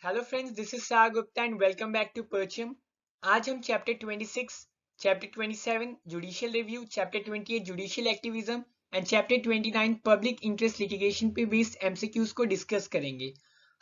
Hello friends, this is sir Gupta and welcome back to Parcham. आज हम chapter 26, chapter 27 judicial review, chapter 28 judicial activism and chapter 29 public interest litigation पे based MCQs को discuss करेंगे।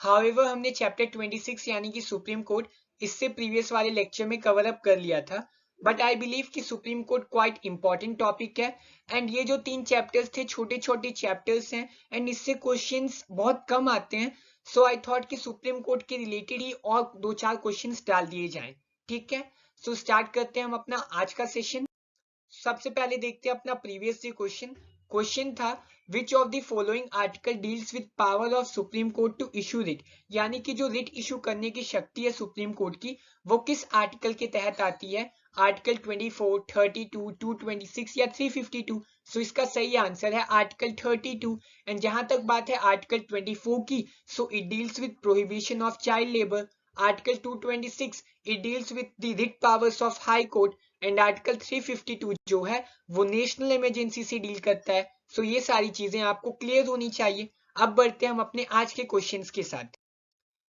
However हमने chapter 26 यानी कि supreme court इससे previous वाले लेक्चर में कवर अप कर लिया था, बट आई बिलीव कि supreme court quite important topic है एंड ये जो 3 चैप्टर्स थे छोटे छोटे चैप्टर्स हैं एंड इससे क्वेश्चंस बहुत कम आते हैं। सो आई थॉट कि सुप्रीम कोर्ट के रिलेटेड ही और 2-4 क्वेश्चंस डाल दिए जाएं। ठीक है, सो स्टार्ट करते हैं हम अपना आज का सेशन। सबसे पहले देखते हैं अपना प्रीवियस क्वेश्चन। क्वेश्चन था which of the following article deals with power of supreme court to issue writ, यानी कि जो रिट इशू करने की शक्ति है सुप्रीम कोर्ट की वो किस आर्टिकल के तहत आती है। आर्टिकल 24, 32, 226 या 352। सो इसका सही आंसर है आर्टिकल 32। एंड जहां तक बात है आर्टिकल 24 की, so it deals with prohibition of child labour. Article 226 it deals with the writ powers of high court and article 352 जो है वो नेशनल इमरजेंसी से डील करता है। सो ये सारी चीजें आपको क्लियर होनी चाहिए। अब बढ़ते हैं हम अपने आज के क्वेश्चंस के साथ।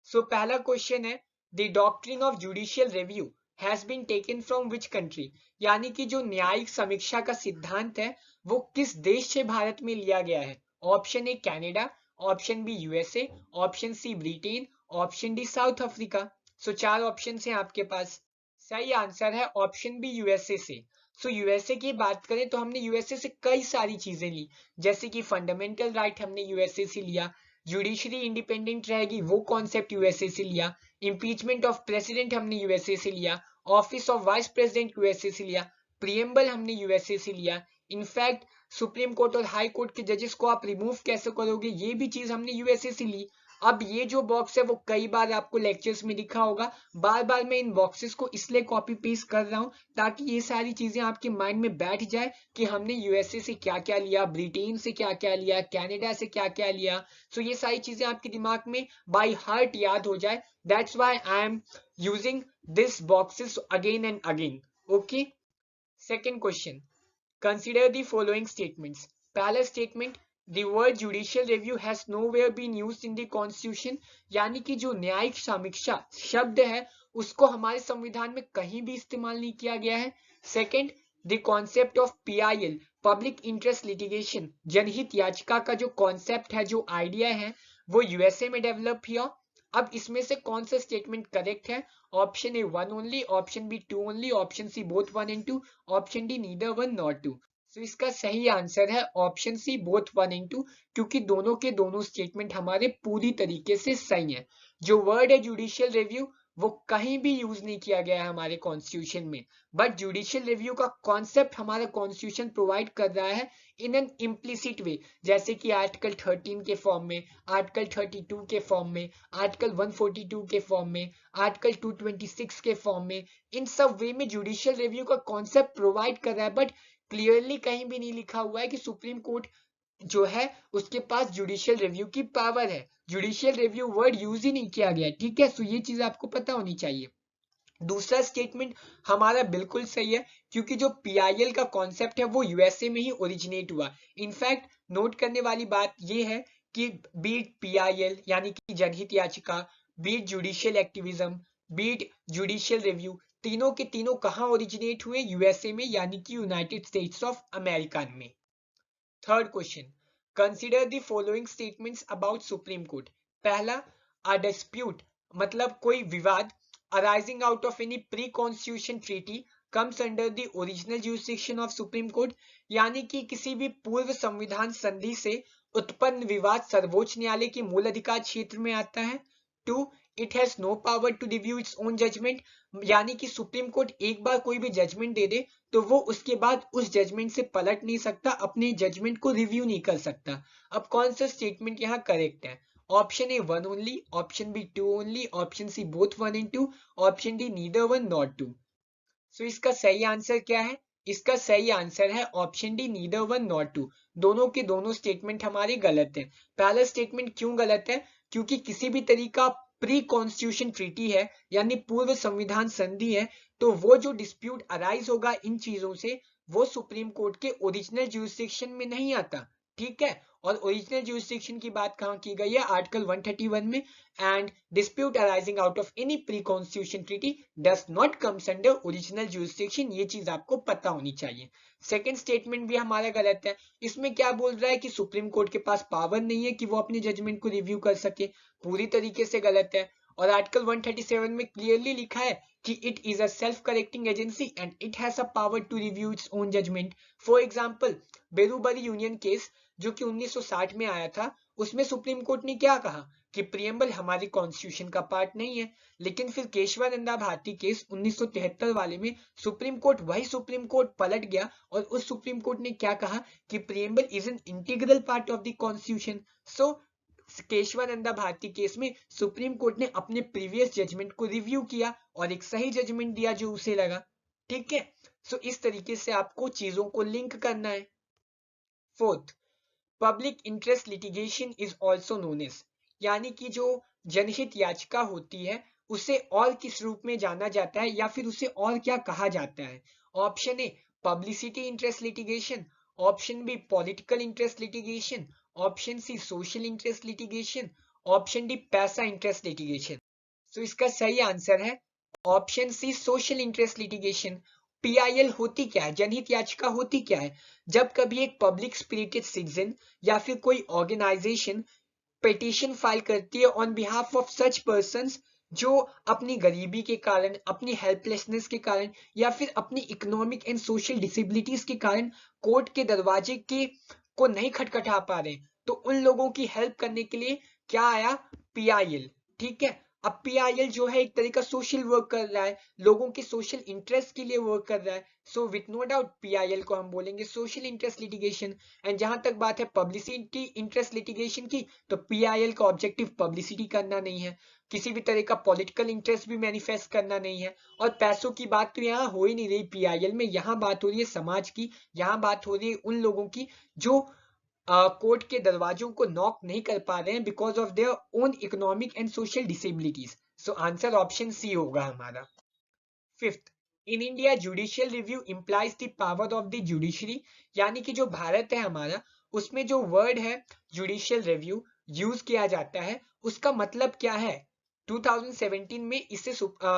सो पहला क्वेश्चन है the doctrine of judicial review has been taken from which country, यानी कि जो न्यायिक समीक्षा का सिद्धांत है वो किस देश से भारत में लिया गया है। Option A Canada, option B USA, option C Britain, option D South Africa. So 4 option हैं आपके पास। सही आंसर है ऑप्शन बी यूएसए से। सो यूएसए की बात करें तो हमने यूएसए से कई सारी चीजें ली, जैसे कि फंडामेंटल राइट हमने यूएसए से लिया, जुडिशरी इंडिपेंडेंट रहेगी वो कॉन्सेप्ट यूएसए से लिया, इंपीचमेंट ऑफ प्रेसिडेंट हमने यूएसए से लिया, office of vice president USA से लिया, प्रियम्बल हमने यूएसए से लिया। इनफैक्ट सुप्रीम कोर्ट और हाई कोर्ट के जजेस को आप रिमूव कैसे करोगे ये भी चीज हमने यूएसए से ली। अब ये जो बॉक्स है वो कई बार आपको लेक्चर्स में दिखा होगा, बार बार मैं इन बॉक्सेस को इसलिए कॉपी पेस्ट कर रहा हूं ताकि ये सारी चीजें आपके माइंड में बैठ जाए कि हमने यूएसए से क्या क्या लिया, ब्रिटेन से क्या क्या लिया, कनाडा से क्या क्या लिया। सो ये सारी चीजें आपके दिमाग में बाय हार्ट याद हो जाए। That's why I am using this boxes again and again. Okay, second question, consider the following statements. पहला statement, the word judicial review has nowhere been used in the constitution, यानी कि जो न्यायिक समीक्षा शब्द है उसको हमारे संविधान में कहीं भी इस्तेमाल नहीं किया गया है। Second, the concept of PIL, public interest litigation, जनहित याचिका का जो कॉन्सेप्ट है, जो आइडिया है वो यूएसए में डेवलप किया। अब इसमें से कौन सा स्टेटमेंट करेक्ट है। Option A 1 only, option B 2 only, option C both 1 and 2, option D neither 1 not 2। तो इसका सही आंसर है ऑप्शन सी बोथ 1 एंड 2, क्योंकि दोनों के दोनों स्टेटमेंट हमारे पूरी तरीके से सही है। जो वर्ड है जुडिशियल रिव्यू वो कहीं भी यूज नहीं किया गया है हमारे कॉन्स्टिट्यूशन में, बट जुडिशियल रिव्यू का कॉन्सेप्ट हमारा कॉन्स्टिट्यूशन प्रोवाइड कर रहा है इन एन इम्प्लिसिट वे, जैसे कि आर्टिकल 13 के फॉर्म में, आर्टिकल 32 के फॉर्म में, आर्टिकल 142 के फॉर्म में, आर्टिकल 226 के फॉर्म में। इन सब वे में जुडिशियल रिव्यू का कॉन्सेप्ट प्रोवाइड कर रहा है, बट क्लियरली कहीं भी नहीं लिखा हुआ है कि सुप्रीम कोर्ट जो है उसके पास जुडिशियल रिव्यू की पावर है। जुडिशियल रिव्यू वर्ड यूज ही नहीं किया गया। ठीक है, सो ये चीज आपको पता होनी चाहिए। दूसरा स्टेटमेंट हमारा बिल्कुल सही है, क्योंकि जो पीआईएल का कॉन्सेप्ट है वो यूएसए में ही ओरिजिनेट हुआ। इनफैक्ट नोट करने वाली बात ये है कि बीट पीआईएल यानी कि जनहित याचिका, बीट जुडिशियल एक्टिविज्म, बीट जुडिशियल रिव्यू, तीनों के तीनों कहां ओरिजिनेट हुए, यूएसए में, यानी कि यूनाइटेड स्टेट्स ऑफ अमेरिका में। Third question, consider the following statements about supreme court. पहला, अ डिस्प्यूट मतलब कोई विवाद arising out of any pre constitution treaty comes under the original jurisdiction of supreme court, यानी कि किसी भी पूर्व संविधान संधि से उत्पन्न विवाद सर्वोच्च न्यायालय के मूल अधिकार क्षेत्र में आता है। Two, it has no power to review its own judgement, यानी कि सुप्रीम कोर्ट एक बार कोई भी जजमेंट दे दे तो वो उसके बाद उस जजमेंट से पलट नहीं सकता, अपने जजमेंट को रिव्यू नहीं कर सकता। अब कौन सा स्टेटमेंट यहाँ करेक्ट है। Option A 1 only, option B 2 only, option C both 1 and 2, option D neither 1 not 2। So इसका सही आंसर क्या है। इसका सही आंसर है ऑप्शन डी नीदर 1 नॉट 2। दोनों के दोनों स्टेटमेंट हमारे गलत हैं। पहला स्टेटमेंट क्यों गलत है, क्योंकि किसी भी तरीका प्री कॉन्स्टिट्यूशन ट्रीटी है यानी पूर्व संविधान संधि है, तो वो जो डिस्प्यूट अराइज होगा इन चीजों से वो सुप्रीम कोर्ट के ओरिजिनल जुरिसडिक्शन में नहीं आता। ठीक है। और ओरिजिनल जुरिस्डिक्शन की बात कहाँ की गई है, आर्टिकल 131 में, and dispute arising out of any pre constitution treaty does not comes under original jurisdiction. ये चीज आपको पता होनी चाहिए। सेकंड स्टेटमेंट भी हमारा गलत है। इसमें क्या बोल रहा है कि सुप्रीम कोर्ट के पास पावर नहीं है कि वो अपने जजमेंट को रिव्यू कर सके, पूरी तरीके से गलत है। और आर्टिकल 137 में क्लियरली लिखा है कि it is a self correcting agency and it has a power to review its own judgement. For example, Berubari Union case जो कि 1960 में आया था, उसमें सुप्रीम कोर्ट ने क्या कहा कि प्रियम्बल हमारी कॉन्स्टिट्यूशन का पार्ट नहीं है। लेकिन फिर केशवानंदा भारती केस 1973 वाले में वही सुप्रीम कोर्ट पलट गया और उस सुप्रीम कोर्ट ने क्या कहा कि preamble is an integral part of the constitution. So Keshavananda Bharati case में सुप्रीम कोर्ट ने अपने प्रीवियस जजमेंट को रिव्यू किया और एक सही जजमेंट दिया जो उसे लगा। ठीक है। सो इस तरीके से आपको चीजों को लिंक करना है। Fourth, public interest litigation is also known as, यानी कि जो जनहित याचिका होती है उसे और किस रूप में जाना जाता है या फिर उसे और क्या कहा जाता है। Option A publicity interest litigation, option B political interest litigation, option C social interest litigation, option D पैसा इंटरेस्ट लिटिगेशन। सो इसका सही आंसर है option C social interest litigation. PIL होती क्या है, जनहित याचिका होती क्या है, जब कभी एक पब्लिक स्पिरिटेड सिटीजन या फिर कोई ऑर्गेनाइजेशन पिटीशन फाइल करती है on behalf of such persons जो अपनी गरीबी के कारण, अपनी हेल्पलेसनेस के कारण या फिर अपनी इकोनॉमिक एंड सोशल डिसेबिलिटीज के कारण कोर्ट के दरवाजे के को नहीं खटखटा पा रहे, तो उन लोगों की हेल्प करने के लिए क्या आया, पीआईएल। ठीक है। अब पीआईएल जो है एक तरह का सोशल वर्क कर रहा है, लोगों के सोशल इंटरेस्ट के लिए वर्क कर रहा है। So with no doubt PIL को हम बोलेंगे सोशल इंटरेस्ट लिटिगेशन। एंड जहां तक बात है पब्लिसिटी इंटरेस्ट लिटिगेशन की, तो पीआईएल का ऑब्जेक्टिव पब्लिसिटी करना नहीं है, किसी भी तरह का पॉलिटिकल इंटरेस्ट भी मैनिफेस्ट करना नहीं है। और पैसों की बात तो यहाँ हो ही नहीं रही पीआईएल में, यहाँ बात हो रही है समाज की, यहाँ बात हो रही है उन लोगों की जो कोर्ट के दरवाजों को नॉक नहीं कर पा रहे हैं because of their own economic and social disabilities. So answer option C होगा हमारा। Fifth, in India judicial review implies the power of the judiciary, यानी कि जो भारत है हमारा उसमें जो वर्ड है जुडिशियल रिव्यू यूज किया जाता है, उसका मतलब क्या है। 2017 में इससे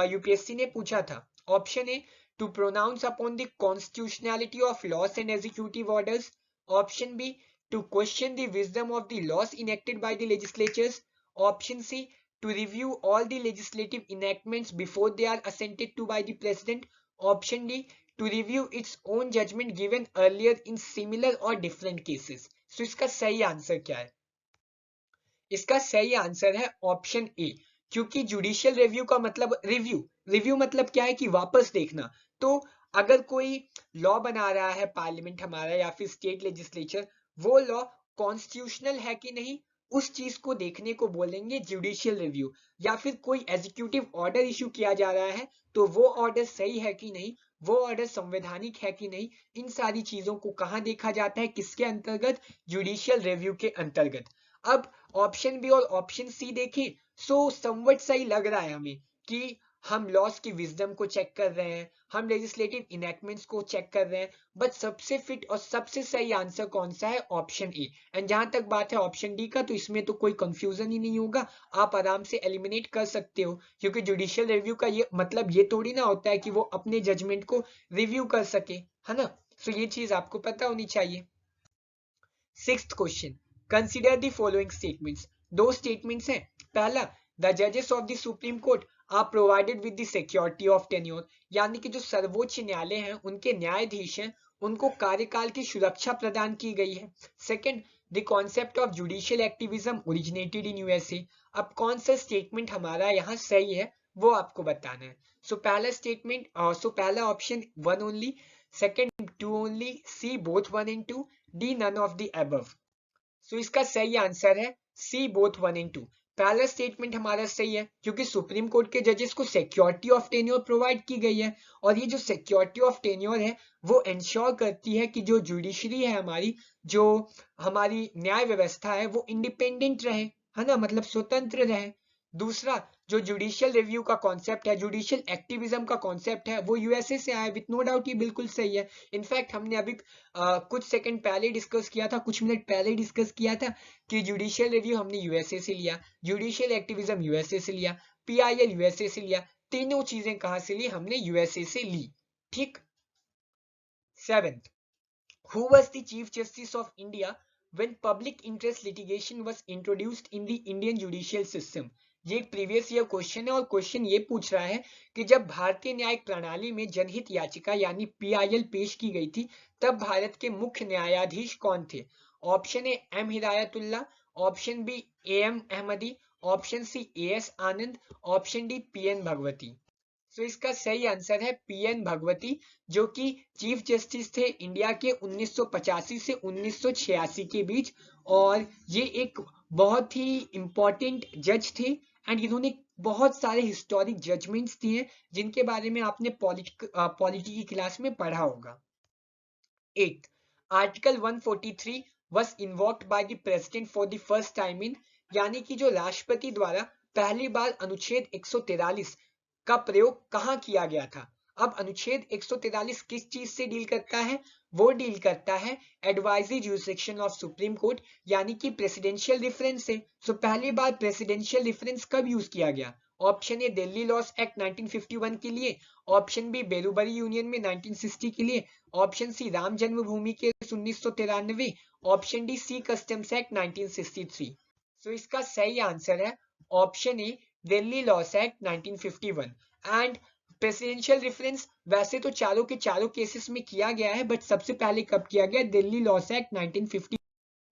यूपीएससी ने पूछा था। Option A to pronounce upon the constitutionality of laws and executive orders, option B to question the wisdom of the laws enacted by the legislatures, option C to review all the legislative enactments before they are assented to by the president, option D to review its own judgment given earlier in similar or different cases। So इसका सही answer क्या है, इसका सही answer है option ए, क्योंकि judicial review का मतलब रिव्यू मतलब क्या है कि वापस देखना। तो अगर कोई लॉ बना रहा है पार्लियामेंट हमारा या फिर स्टेट लेजिस्लेचर, वो लॉ कॉन्स्टिट्यूशनल है कि नहीं उस चीज को देखने को बोलेंगे जुडिशियल रिव्यू। या फिर कोई एग्जीक्यूटिव ऑर्डर इशू किया जा रहा है तो वो ऑर्डर सही है कि नहीं, वो ऑर्डर संवैधानिक है कि नहीं, इन सारी चीजों को कहाँ देखा जाता है, किसके अंतर्गत, जुडिशियल रिव्यू के अंतर्गत। अब ऑप्शन बी और ऑप्शन सी देखें, सो समवट सही लग रहा है हमें कि हम लॉस की विजडम को चेक कर रहे हैं, हम लेजिस्लेटिव इनैक्टमेंट्स को चेक कर रहे हैं, बट सबसे फिट और सबसे सही आंसर कौन सा है, ऑप्शन ए। एंड जहां तक बात है ऑप्शन डी का, तो इसमें तो कोई कंफ्यूजन ही नहीं होगा, आप आराम से एलिमिनेट कर सकते हो, क्योंकि जुडिशियल रिव्यू का ये मतलब ये थोड़ी ना होता है कि वो अपने जजमेंट को रिव्यू कर सके, है ना। सो ये चीज आपको पता होनी चाहिए। Sixth question, consider the following statements. दो स्टेटमेंट्स हैं। पहला, द जजेस of the supreme court are provided with the security of tenure, यानी कि जो सर्वोच्च न्यायालय हैं उनके न्यायाधीश हैं उनको कार्यकाल की सुरक्षा प्रदान की गई है। Second, the concept of judicial activism originated in USA. अब कौन सा स्टेटमेंट हमारा यहाँ सही है वो आपको बताना है। सो पहला स्टेटमेंट, पहला option 1 only, second 2 only, C both 1 and 2, D none of the above. So इसका सही आंसर है सी बोथ 1 एंड 2। पहला स्टेटमेंट हमारा सही है क्योंकि सुप्रीम कोर्ट के जजेस को सिक्योरिटी ऑफ टेन्योर प्रोवाइड की गई है, और ये जो सिक्योरिटी ऑफ टेन्योर है वो इंश्योर करती है कि जो जुडिशरी है हमारी, जो हमारी न्याय व्यवस्था है वो इंडिपेंडेंट रहे, है ना, मतलब स्वतंत्र रहे। दूसरा, जो जुडिशियल रिव्यू का कॉन्सेप्ट है, जुडिशियल एक्टिविज्म का कॉन्सेप्ट है, वो यूएसए से आया। विथ नो डाउट ये बिल्कुल सही है। इनफैक्ट हमने अभी कुछ सेकंड पहले डिस्कस किया था, कुछ मिनट पहले डिस्कस किया था कि जुडिशियल रिव्यू हमने यूएसए से लिया, जुडिशियल एक्टिविज्म यूएसए से लिया, पीआईएल यूएसए से लिया। तीनों चीजें कहां से ली? हमने यूएसए से ली। ठीक। 7th, who was the Chief Justice of India when public interest litigation was introduced in the Indian judicial system? ये एक प्रीवियस ईयर क्वेश्चन है और क्वेश्चन ये पूछ रहा है कि जब भारतीय न्यायिक प्रणाली में जनहित याचिका यानी पीआईएल पेश की गई थी, तब भारत के मुख्य न्यायाधीश कौन थे? Option A M Hidayatullah, option B A M Ahmadi, option C A S Anand, option D P N Bhagwati. तो इसका सही आंसर है पीएन भगवती, जो कि चीफ जस्टिस थे इंडिया के 1985 से 1986 के बीच। और ये एक बहुत ही इंपॉर्टेंट जज थे एंड इन्होंने बहुत सारे हिस्टोरिक जजमेंट्स दिए जिनके बारे में आपने पॉलिटी की क्लास में पढ़ा होगा। 8. Article 143 was invoked by the president for the first time in, यानी कि जो राष्ट्रपति द्वारा पहली बार अनुच्छेद 143 का प्रयोग कहां किया गया था? अब अनुच्छेद 143 किस चीज से डील करता है? वो डील करता है advisory jurisdiction of supreme court, यानी कि प्रेसिडेंशियल रेफरेंस से। सो पहली बार प्रेसिडेंशियल रेफरेंस कब यूज किया गया? Option A Delhi laws act 1951 के लिए, ऑप्शन बी बेरूबरी यूनियन में 1960 के लिए, ऑप्शन सी राम जन्मभूमि के 1993, option D C customs act 1963। So इसका सही आंसर है option A Delhi laws act 1951। And presidential reference वैसे तो चारों के चारों केसेस में किया गया है, बट सबसे पहले कब किया गया? Delhi laws act 1950।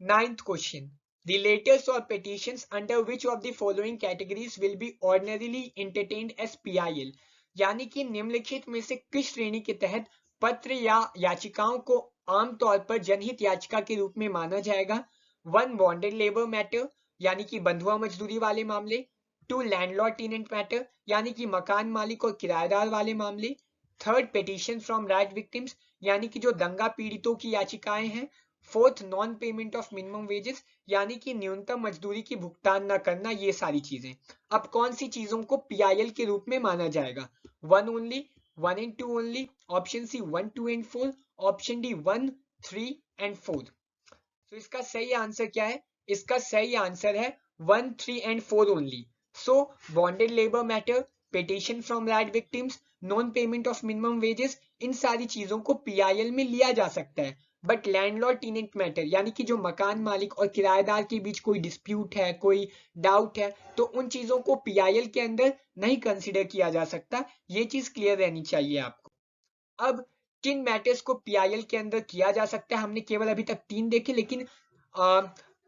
9th question, the letters or petitions under which of the following categories will be ordinarily entertained as PIL, यानी कि निम्नलिखित में से किस श्रेणी के तहत पत्र या याचिकाओं को आमतौर पर जनहित याचिका के रूप में माना जाएगा? 1. बॉन्डेड लेबर मैटर, यानी कि बंधुआ मजदूरी वाले मामले। 2. लैंडलॉर्ड टेनेंट मैटर, यानी कि मकान मालिक और किराएदार वाले मामले। 3. पेटिशन फ्रॉम राइट विक्टिम्स, यानी कि जो दंगा पीड़ितों की याचिकाएं हैं। 4th, non payment of minimum wages, यानी कि न्यूनतम मजदूरी की भुगतान न करना। ये सारी चीजें अब कौन सी चीजों को पीआईएल के रूप में माना जाएगा? 1 only, 1 and 2 only, option C 1, 2 and 4, option D 1, 3 and 4। तो इसका सही आंसर क्या है? इसका सही आंसर है 1, 3 and 4 only. So bonded labour matter, petition from right victims, non payment of minimum wages, इन सारी चीजों को पीआईएल में लिया जा सकता है। बट लैंडलॉर्ड टेनेंट मैटर, यानी कि जो मकान मालिक और किराएदार के बीच कोई डिस्प्यूट है, कोई डाउट है, तो उन चीजों को पीआईएल के अंदर नहीं कंसिडर किया जा सकता। ये चीज क्लियर रहनी चाहिए आपको। अब किन मैटर्स को पीआईएल के अंदर किया जा सकता है? हमने केवल अभी तक 3 देखे, लेकिन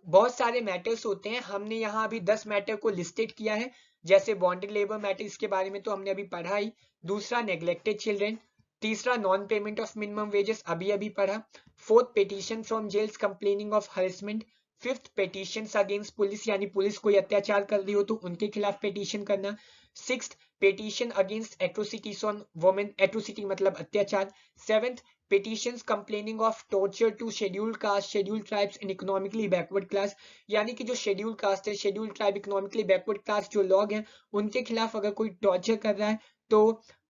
बहुत सारे मैटर्स होते हैं। हमने यहाँ अभी 10 मैटर को लिस्टेड किया है, जैसे बॉन्डेड लेबर मैटर, इसके बारे में तो हमने अभी पढ़ा ही। दूसरा नेग्लेक्टेड चिल्ड्रन, तीसरा non payment of minimum wages, अभी अभी पढ़ा। 4th, petition from jails complaining of harassment. 5th, petition against police, यानी पुलिस कोई अत्याचार कर रही हो तो उनके खिलाफ पेटिशन करना। 6th, petition against atrocities on women, atrocity मतलब अत्याचार। 7th, petitions complaining of torture to scheduled caste, scheduled tribes and economically backward class, यानी कि जो scheduled caste है, scheduled tribe, economically backward class जो लोग हैं, उनके खिलाफ अगर कोई टॉर्चर कर रहा है तो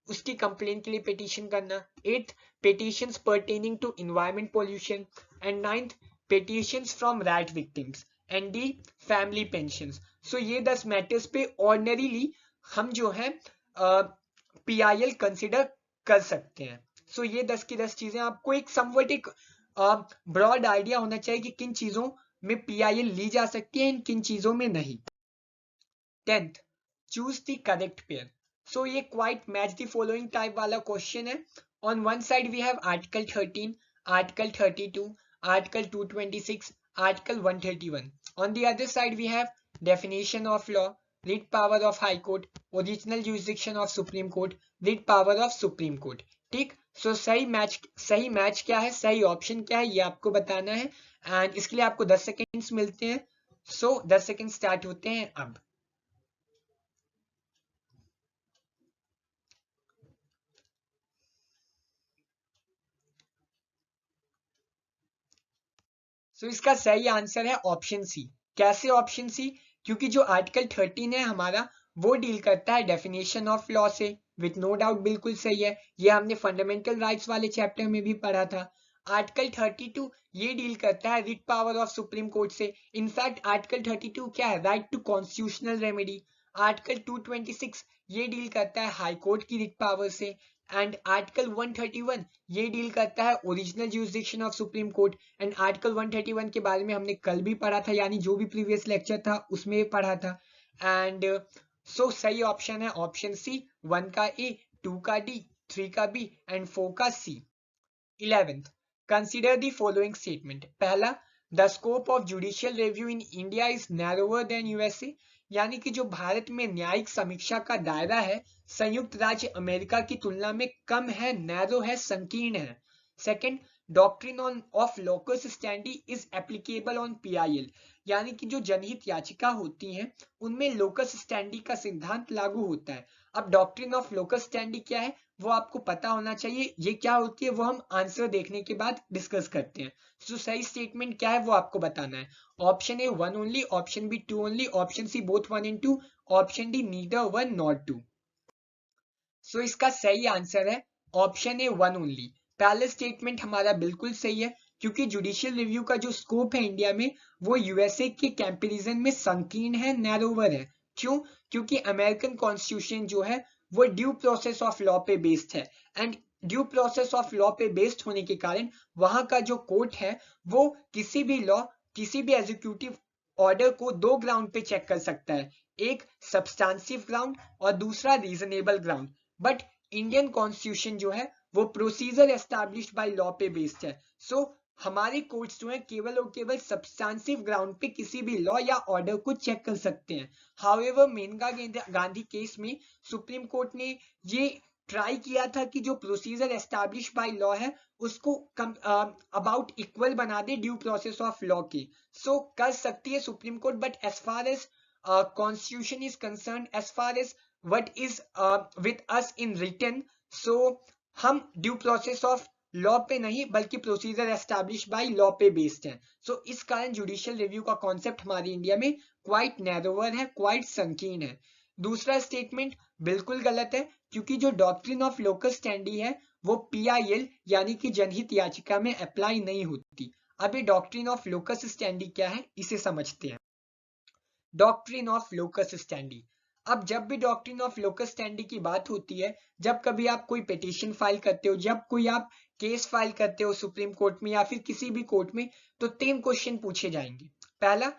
उसकी कंप्लेन के लिए पिटीशन करना। 8th, petitions pertaining to environment pollution and 9th, petitions from right victims and the family pensions। so ये 10 मैटर्स पे ऑर्डिनरीली हम जो है पीआईएल कंसिडर कर सकते हैं। सो ये 10 की 10 चीजें, आपको एक समवट एक ब्रॉड आइडिया होना चाहिए कि किन चीजों में पीआईएल ली जा सकती है, किन चीजों में नहीं। 10th, choose the correct pair. So ये quite match the following type वाला क्वेश्चन है। On one side we have article 13, article 32, article 226, article 131। On the other side we have definition of law, review power of high court, original jurisdiction of supreme court, review power of supreme court. ठीक। So सही match क्या है, सही option क्या है, ये आपको बताना है। एंड इसके लिए आपको 10 सेकेंड्स मिलते हैं। सो 10 सेकेंड स्टार्ट होते हैं अब। सो इसका सही आंसर है ऑप्शन सी। कैसे ऑप्शन सी? क्योंकि जो आर्टिकल 13 है हमारा, वो डील करता है डेफिनेशन ऑफ लॉ से, विथ नो डाउट बिल्कुल सही है, ये हमने फंडामेंटल राइट्स वाले चैप्टर में भी पढ़ा था। आर्टिकल 32 ये डील करता है writ power of supreme court से। इनफैक्ट आर्टिकल 32 क्या है, right to constitutional remedy. Article 226 ये डील करता है हाई कोर्ट की रिट पावर से। एंड आर्टिकल 131 ये डील करता है original jurisdiction of supreme court. And article 131 के बारे में हमने कल भी पढ़ा था, यानी जो भी प्रीवियस लेक्चर था उसमें पढ़ा था। एंड सो सही ऑप्शन है ऑप्शन सी, 1 का ए, 2 का डी, 3 का बी एंड 4 का C. 11th, consider the following statement. पहला, the scope of judicial review in India is narrower than USA, यानी कि जो भारत में न्यायिक समीक्षा का दायरा है संयुक्त राज्य अमेरिका की तुलना में कम है, नैरो है, संकीर्ण है। Second, doctrine on of locus standi is applicable on PIL, यानी कि जो जनहित याचिका होती हैं उनमें लोकस स्टैंडी का सिद्धांत लागू होता है। अब डॉक्ट्रिन ऑफ लोकस स्टैंडी क्या है वो आपको पता होना चाहिए, ये क्या होती है वो हम आंसर देखने के बाद डिस्कस करते हैं। तो सही स्टेटमेंट क्या है वो आपको बताना है। Option A 1 only, option B 2 only, option C both 1 and 2, option D neither 1 not 2। So इसका सही आंसर है ऑप्शन ए 1 ओनली। पहला स्टेटमेंट हमारा बिल्कुल सही है, क्योंकि जुडिशियल रिव्यू का जो स्कोप है इंडिया में वो यूएसए के कंपैरिजन में संकीर्ण है, नैरोवर है। क्यों? क्योंकि अमेरिकन कॉन्स्टिट्यूशन जो है वो ड्यू प्रोसेस ऑफ लॉ पे बेस्ड है। And due process of law पे बेस्ड होने के कारण वहां का जो कोर्ट है वो किसी भी लॉ, किसी भी एग्जीक्यूटिव ऑर्डर को दो ग्राउंड पे चेक कर सकता है, एक सब्सटेंसिव ग्राउंड और दूसरा reasonable ground. But Indian constitution जो है वो प्रोसीजर एस्टैब्लिश्ड बाय लॉ पे बेस्ड है। सो हमारे कोर्ट्स जो है केवल और केवल सब्सटेंसिव ग्राउंड पे किसी भी लॉ या ऑर्डर को चेक कर सकते हैं। हाउएवर मेनका गांधी केस में सुप्रीम कोर्ट ने ये ट्राई किया था कि जो प्रोसीजर एस्टैब्लिश बाय लॉ है उसको अबाउट इक्वल बना दे ड्यू प्रोसेस ऑफ लॉ के। सो कर सकती है supreme court, but as far as constitution is concerned, as far as what is with us in written, so हम ड्यू प्रोसेस ऑफ लॉ पे नहीं बल्कि प्रोसीजर एस्टैब्लिश बाय लॉ पे based है। सो इस कारण जुडिशियल रिव्यू का concept हमारी इंडिया में क्वाइट नैरोवर है, क्वाइट संकीर्ण है। दूसरा स्टेटमेंट बिल्कुल गलत है, क्योंकि जो डॉक्ट्रिन ऑफ लोकस स्टैंडी है वो पीआईएल यानी कि जनहित याचिका में अप्लाई नहीं होती। अब ये डॉक्ट्रिन ऑफ लोकस स्टैंडी क्या है इसे समझते हैं। डॉक्ट्रिन ऑफ लोकस स्टैंडी, अब जब भी डॉक्ट्रिन ऑफ लोकस स्टैंडी की बात होती है, जब कभी आप कोई पिटीशन फाइल करते हो, जब कोई आप केस फाइल करते हो सुप्रीम कोर्ट में या फिर किसी भी कोर्ट में, तो 3 क्वेश्चन पूछे जाएंगे। पहला,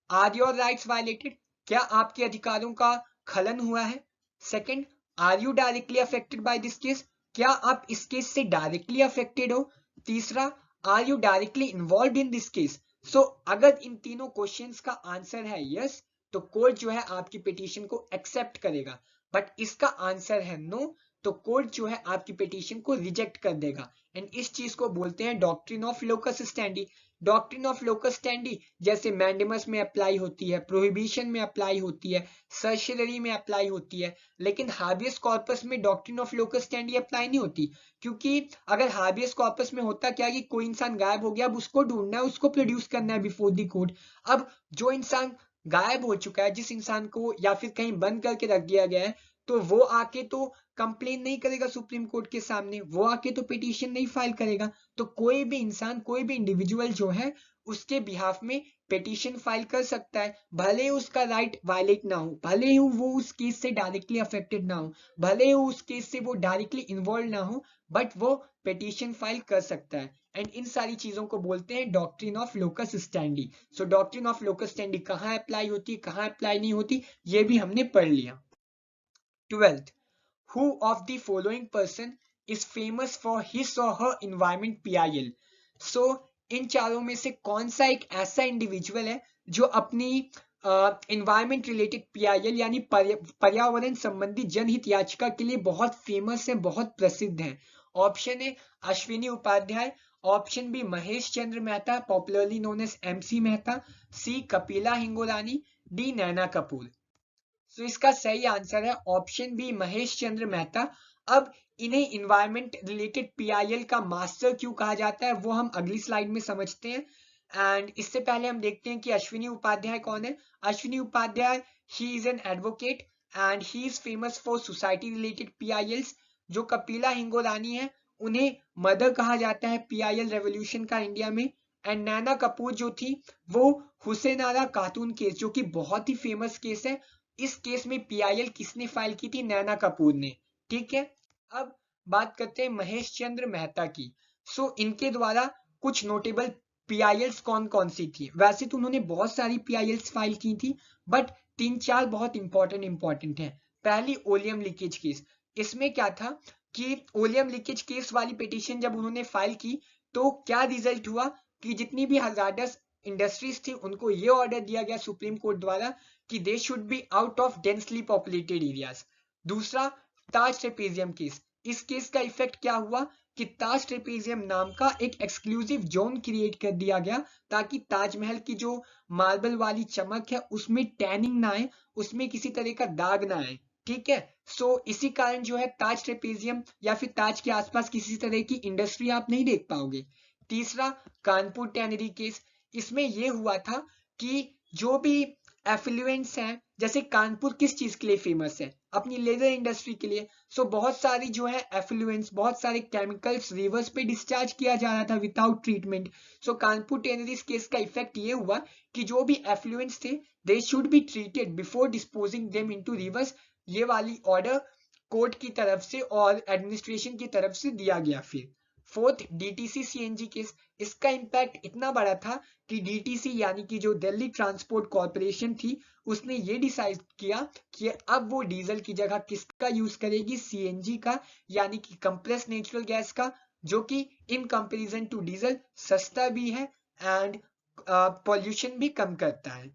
आर योर राइट्स वायलेटेड, क्या आपके अधिकारों का खलन हुआ है। Second, are you directly affected by this case, क्या आप इस केस से डायरेक्टली अफेक्टेड हो। तीसरा, are you directly involve in this case. So अगर इन तीनों क्वेश्चंस का आंसर है यस, तो कोर्ट जो है आपकी पिटीशन को एक्सेप्ट करेगा। बट इसका आंसर है नो, तो कोर्ट जो है आपकी पिटीशन को रिजेक्ट कर देगा। एंड इस चीज को बोलते हैं doctrine of locus standi. Doctrine of locus standi जैसे मैंडेमस में अप्लाई होती है, प्रोहिबिशन में अप्लाई होती है, सर्शिलरी में अप्लाई होती है, लेकिन हाबियस कॉर्पस में doctrine of locus standi apply नहीं होती। क्योंकि अगर हाबियस कॉर्पस में होता क्या कि कोई इंसान गायब हो गया, अब उसको ढूंढना है, उसको प्रोड्यूस करना है बिफोर द कोर्ट। अब जो इंसान गायब हो चुका है, जिस इंसान को या फिर कहीं बंद करके रख दिया गया है, तो वो आके तो कंप्लेन नहीं करेगा सुप्रीम कोर्ट के सामने, वो आके तो पिटीशन नहीं फाइल करेगा। तो कोई भी इंसान, कोई भी इंडिविजुअल जो है उसके बिहाफ में पिटीशन फाइल कर सकता है, भले उसका राइट वायलेट ना हो, भले ही वो उस केस से डायरेक्टली अफेक्टेड ना हो, भले ही उस केस से वो डायरेक्टली इन्वॉल्व ना हो, बट वो पिटीशन फाइल कर सकता है। एंड इन सारी चीजों को बोलते हैं doctrine of locus standi. So doctrine of locus standi कहाँ अप्लाई होती है, कहाँ अप्लाई नहीं होती, ये भी हमने पढ़ लिया। 12th, who of the following person is famous for his or her environment PIL? So इन चारों में से कौन सा एक ऐसा इंडिविजुअल है जो अपनी एनवायरमेंट रिलेटेड पीआईएल यानी पर्यावरण संबंधी जनहित याचिका के लिए बहुत फेमस है, बहुत प्रसिद्ध है। Option A Ashwini Upadhyay, option B Mahesh Chandra Mehta popularly known as MC Mehta, C Kapila Hingorani, D Naina Kapoor. तो इसका सही आंसर है ऑप्शन बी महेश चंद्र मेहता। अब इन्हें इन्वायरमेंट रिलेटेड पीआईएल का मास्टर क्यों कहा जाता है वो हम अगली स्लाइड में समझते हैं। एंड इससे पहले हम देखते हैं कि अश्विनी उपाध्याय कौन है। Ashwini Upadhyay he is an advocate, and he is famous for society related PILs। जो कपिला हिंगोरानी है उन्हें मदर कहा जाता है PIL रेवोल्यूशन का इंडिया में। एंड नैना कपूर जो थी वो हुसैन आरा खातून केस, जो कि बहुत ही फेमस केस है। इस केस में PIL किसने फाइल की थी? नैना कपूर ने। ठीक है, अब बात करते हैं महेश चंद्र मेहता की। सो इनके द्वारा कुछ नोटेबल PILs कौन कौन सी थी? वैसे तो उन्होंने बहुत सारी PILs फाइल की थी, बट 3-4 बहुत इंपॉर्टेंट है। पहली ओलियम लीकेज केस। इसमें क्या था कि ओलियम लीकेज केस वाली पिटीशन जब उन्होंने फाइल की तो क्या रिजल्ट हुआ कि जितनी भी हजार्डस इंडस्ट्रीज थी उनको ये ऑर्डर दिया गया सुप्रीम कोर्ट द्वारा कि they should be out of densely populated areas. दूसरा, ताज ट्रेपेजियम केस। इस केस का इफेक्ट क्या हुआ कि ताज ट्रेपेजियम नाम का एक एक्सक्लूसिव जोन क्रिएट कर दिया गया ताकि ताजमहल की जो मार्बल वाली चमक है उसमें टैनिंग ना आए, उसमें किसी तरह का दाग ना आए। ठीक है, सो इसी कारण जो है ताज ट्रेपेजियम या फिर ताज के आसपास किसी तरह की इंडस्ट्री आप नहीं देख पाओगे। तीसरा, कानपुर टैनरी केस। इसमें यह हुआ था कि जो भी एफ्लुएंट्स हैं, जैसे कानपुर किस चीज के लिए फेमस है? अपनी लेदर इंडस्ट्री के लिए। सो बहुत सारी जो है एफ्लुएंट्स, बहुत सारे केमिकल्स रिवर्स पे डिस्चार्ज किया जा रहा था विदाउट ट्रीटमेंट। सो कानपुर टेनरीज केस का इफेक्ट ये हुआ कि जो भी एफ्लुएंट्स थे they should be treated before disposing them into reverse. ये वाली ऑर्डर कोर्ट की तरफ से और एडमिनिस्ट्रेशन की तरफ से दिया गया। फिर फोर्थ, DTC CNG केस। इसका इंपैक्ट इतना बड़ा था कि DTC यानी कि जो दिल्ली ट्रांसपोर्ट कॉर्पोरेशन थी उसने ये डिसाइड किया कि अब वो डीजल की जगह किसका यूज करेगी? CNG का, यानी कि कंप्रेस नेचुरल गैस का, जो कि इन कंपैरिजन टू डीजल सस्ता भी है एंड पॉल्यूशन भी कम करता है।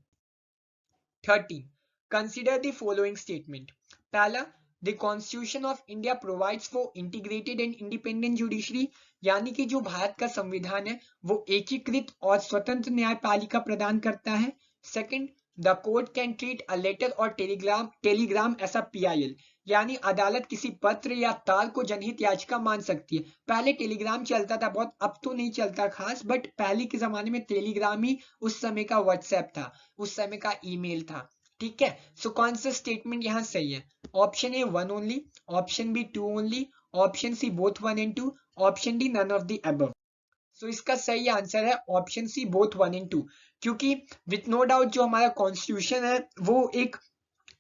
13. Consider the following statement. पहला, the Constitution of India provides for integrated and independent judiciary, यानी कि जो भारत का संविधान है वो एकीकृत और स्वतंत्र न्यायपालिका प्रदान करता है। Second, the court can treat a letter और टेलीग्राम एज अ PIL, यानी अदालत किसी पत्र या तार को जनहित याचिका मान सकती है। पहले टेलीग्राम चलता था बहुत, अब तो नहीं चलता खास, बट पहले के जमाने में टेलीग्राम ही उस समय का व्हाट्सएप था, उस समय का ईमेल था। ठीक है, सो कौन सा स्टेटमेंट यहाँ सही है? Option A 1 only, option B 2 only, option C both 1 and 2, option D none of the above. So इसका सही आंसर है ऑप्शन सी बोथ 1 and 2, क्योंकि विथ नो डाउट जो हमारा कॉन्स्टिट्यूशन है वो एक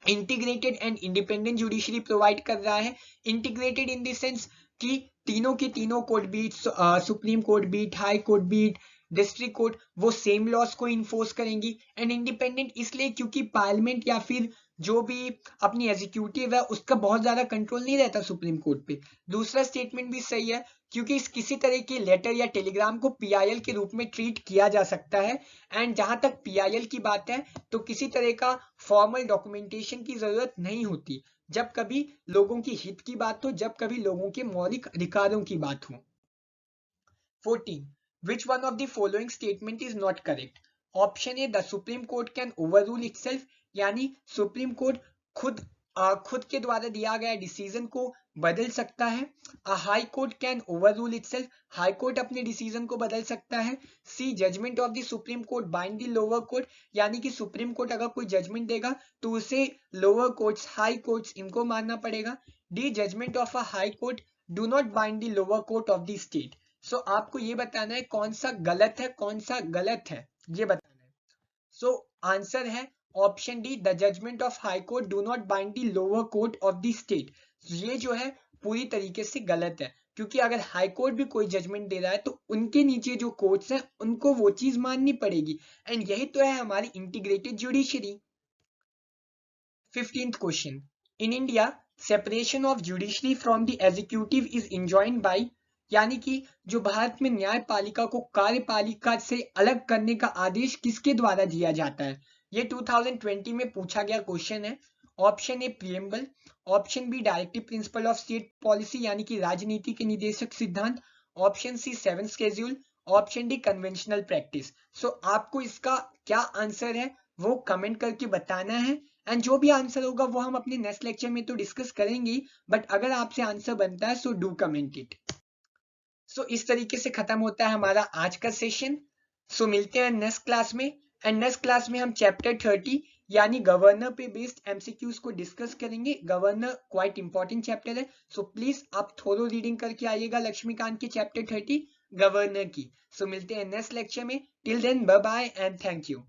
integrated and independent judiciary provide कर रहा है। इंटीग्रेटेड इन द सेंस कि तीनों के तीनों court be it, supreme court be it, high court be it, district court, वो सेम लॉस को इन्फोर्स करेंगी। एंड इंडिपेंडेंट इसलिए क्योंकि पार्लियामेंट या फिर जो भी अपनी एग्जीक्यूटिव है उसका बहुत ज्यादा कंट्रोल नहीं रहता सुप्रीम कोर्ट पे। दूसरा स्टेटमेंट भी सही है क्योंकि इस किसी तरह के लेटर या टेलीग्राम को PIL के रूप में ट्रीट किया जा सकता है। एंड जहां तक PIL की बात है तो किसी तरह का फॉर्मल डॉक्यूमेंटेशन की जरूरत नहीं होती जब कभी लोगों की हित की बात हो, जब कभी लोगों के मौलिक अधिकारों की बात हो। 14. Which one of the following statement is not correct? Option A, the supreme court can overrule itself, यानी सुप्रीम कोर्ट खुद के द्वारा दिया गया डिसीजन को बदल सकता है। High court can overrule itself, high court अपने डिसीजन को बदल सकता है। C, judgement of the supreme court bind the lower court, यानी कि सुप्रीम कोर्ट अगर कोई जजमेंट देगा तो उसे लोअर कोर्ट्स, हाई कोर्ट्स इनको मानना पड़ेगा। D, judgement of a high court do not bind the lower court of the state. So आपको ये बताना है कौन सा गलत है, कौन सा गलत है, ये बताना है। सो आंसर है option D, the judgment of high court do not bind the lower court of the state. ये जो है पूरी तरीके से गलत है, क्योंकि अगर हाई कोर्ट भी कोई जजमेंट दे रहा है तो उनके नीचे जो कोर्ट्स हैं उनको वो चीज माननी पड़ेगी। एंड यही तो है हमारी integrated judiciary. 15th question, in India separation of judiciary from the executive is enjoined by, यानी कि जो भारत में न्यायपालिका को कार्यपालिका से अलग करने का आदेश किसके द्वारा दिया जाता है? ये 2020 में पूछा गया क्वेश्चन है। Option A, preamble, option B, directive principle of state policy, यानी कि राजनीति के निर्देशक सिद्धांत, option C, 7th schedule, option D, conventional practice. So आपको इसका क्या आंसर है वो कमेंट करके बताना है। एंड जो भी आंसर होगा वो हम अपने नेक्स्ट लेक्चर में तो डिस्कस करेंगे, बट अगर आपसे आंसर बनता है सो डू कमेंट इट। सो इस तरीके से खत्म होता है हमारा आज का सेशन। सो मिलते हैं नेक्स्ट क्लास में, एंड नेक्स्ट क्लास में हम चैप्टर 30 यानी गवर्नर पे बेस्ड एमसीक्यूज को डिस्कस करेंगे। गवर्नर क्वाइट इंपॉर्टेंट चैप्टर है, सो प्लीज आप थोरो रीडिंग करके आइएगा लक्ष्मीकांत के चैप्टर 30 गवर्नर की। सो मिलते हैं नेक्स्ट लेक्चर में। Till then bye bye and thank you.